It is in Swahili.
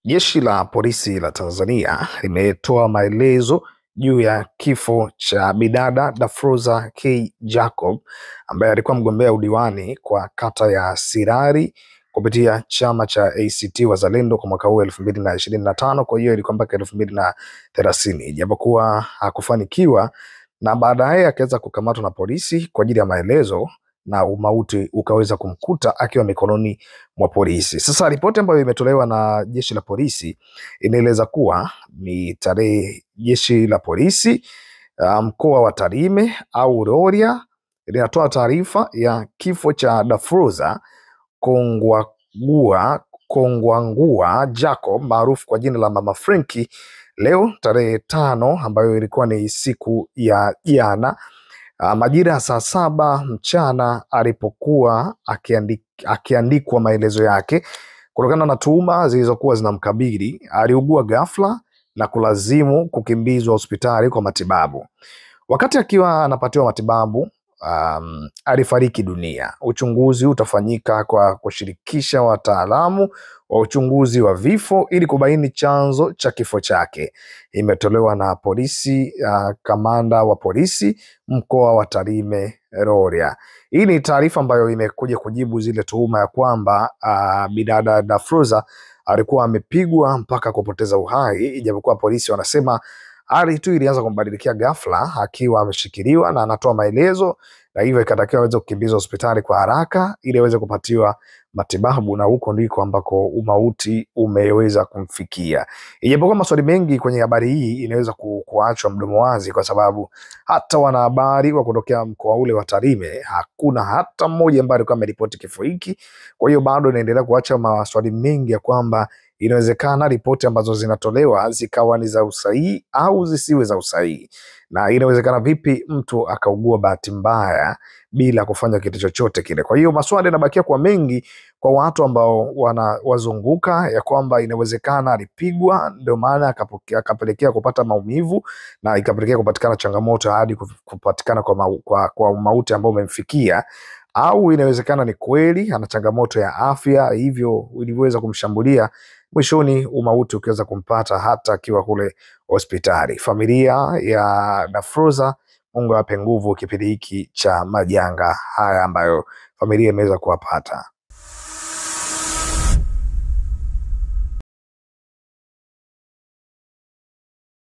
Jeshi la polisi la Tanzania limetoa maelezo juu ya kifo cha bidada Dafroza K Jacob ambaye alikuwa mgombea udiwani kwa kata ya Sirari kupitia chama cha ACT Wazalendo kwa mwaka huu 2025. Kwa hiyo ilikuwa mpaka 2030, japokuwa hakufanikiwa na baadaye akaweza kukamatwa na polisi kwa ajili ya maelezo na umauti ukaweza kumkuta akiwa mikononi mwa polisi. Sasa ripoti ambayo imetolewa na jeshi la polisi inaeleza kuwa ni tarehe jeshi la polisi mkoa wa Tarime au Rorya linatoa taarifa ya kifo cha Dafroza Kongwangua Jacob maarufu kwa jina la Mama Frenki leo tarehe 5 ambayo ilikuwa ni siku ya jana majira ya saa 7 mchana alipokuwa akiandikwa maelezo yake kutokana na tuhuma zilizokuwa zinamkabili. Aliugua ghafla na kulazimu kukimbizwa hospitali kwa matibabu. Wakati akiwa anapatiwa matibabu alifariki dunia. Uchunguzi utafanyika kwa kushirikisha wataalamu wa uchunguzi wa vifo ili kubaini chanzo cha kifo chake. Imetolewa na polisi, kamanda wa polisi mkoa wa Tarime Rorya. Hii ni taarifa ambayo imekuja kujibu zile tuhuma ya kwamba bidada Dafroza alikuwa amepigwa mpaka kupoteza uhai, ijapokuwa polisi wanasema hali tu ilianza kumbadilikia ghafla akiwa ameshikiliwa na anatoa maelezo, na hivyo ikatakiwa aweze kukimbizwa hospitali kwa haraka ili aweze kupatiwa matibabu, na huko ndiko ambako umauti umeweza kumfikia. Ijapokuwa maswali mengi kwenye habari hii inaweza kuachwa mdomo wazi, kwa sababu hata wanahabari wa kutokea mkoa ule wa Tarime hakuna hata mmoja ambaye alikuwa ameripoti kifo hiki. Kwa hiyo bado inaendelea kuacha maswali mengi ya kwamba inawezekana ripoti ambazo zinatolewa zikawa ni za usahihi au zisiwe za usahihi, na inawezekana vipi mtu akaugua bahati mbaya bila kufanya kitu chochote kile. Kwa hiyo maswali yanabakia kwa mengi kwa watu ambao wanawazunguka ya kwamba inawezekana alipigwa ndio maana akapelekea kupata maumivu na ikapelekea kupatikana changamoto hadi kupatikana kwa mauti ambao umemfikia, au inawezekana ni kweli ana changamoto ya afya hivyo iliweza kumshambulia mwishoni umauti ukiweza kumpata hata akiwa kule hospitali. Familia ya Dafroza, Mungu awape nguvu kipindi hiki cha majanga haya ambayo familia imeweza kuwapata.